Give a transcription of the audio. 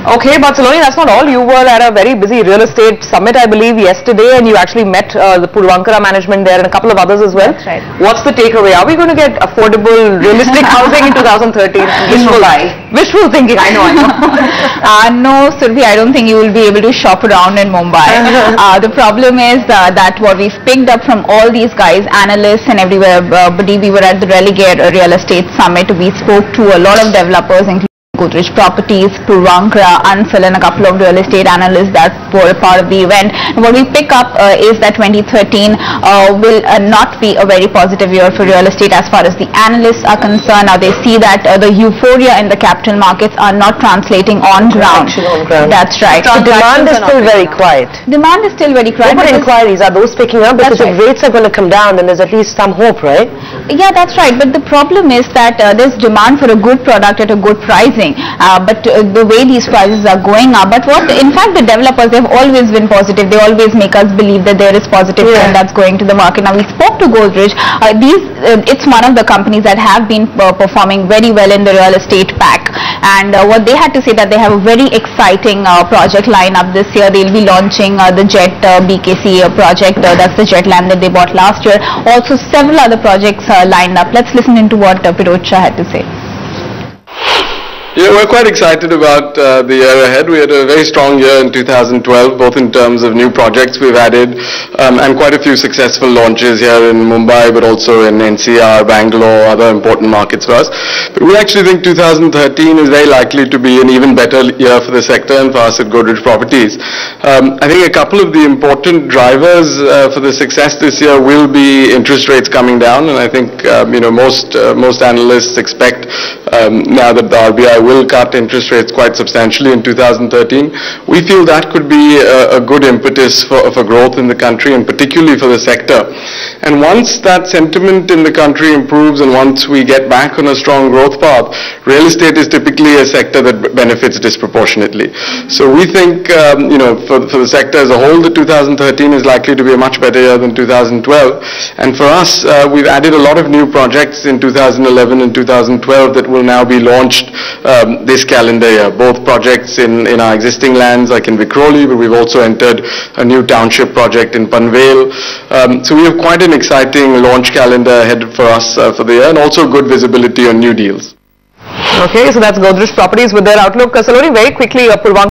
Okay, but Saloni, that's not all. You were at a very busy real estate summit, I believe, yesterday, and you actually met the Puravankara management there and a couple of others as well. That's right. What's the takeaway? Are we going to get affordable, realistic housing in 2013? Wishful thinking, I know. No, Surabhi, I don't think you will be able to shop around in Mumbai. The problem is that what we've picked up from all these guys, analysts and everywhere, we were at the Real Estate Summit. We spoke to a lot of developers, including Godrej Properties, Puravankara, Ansal, and a couple of real estate analysts that were part of the event. And what we pick up is that 2013 will not be a very positive year for real estate as far as the analysts are concerned. Now they see that the euphoria in the capital markets are not translating on ground. That's right. So demand is still very quiet. Demand is still very quiet. But inquiries, are those picking up? Because if rates are going to come down, then there's at least some hope, right? Yeah, that's right. But the problem is that there's demand for a good product at a good pricing. But the way these prices are going up, but in fact the developers, they've always been positive. They always make us believe that there is positive trend that's going to the market. Now we spoke to Godrej. It's one of the companies that have been performing very well in the real estate pack. And what they had to say that they have a very exciting project lineup this year. They'll be launching the Jet BKC project. That's the Jet land that they bought last year. Also several other projects lined up. Let's listen into what Pirojsha had to say. Yeah, we're quite excited about the year ahead. We had a very strong year in 2012, both in terms of new projects we've added and quite a few successful launches here in Mumbai, but also in NCR, Bangalore, other important markets for us. But we actually think 2013 is very likely to be an even better year for the sector and for us at Godrej Properties. I think a couple of the important drivers for the success this year will be interest rates coming down, and I think most analysts expect now that the RBI will cut interest rates quite substantially in 2013. We feel that could be a good impetus for growth in the country and particularly for the sector. And once that sentiment in the country improves and once we get back on a strong growth path, real estate is typically a sector that benefits disproportionately. So we think, for the sector as a whole, the 2013 is likely to be a much better year than 2012. And for us, we've added a lot of new projects in 2011 and 2012 that will now be launched this calendar year. Both projects in our existing lands like in Vikhroli, but we've also entered a new township project in Panvel. So we have quite an exciting launch calendar ahead for us for the year and also good visibility on new deals. Okay, so that's Godrej Properties with their outlook. Saloni, very quickly, Puravankara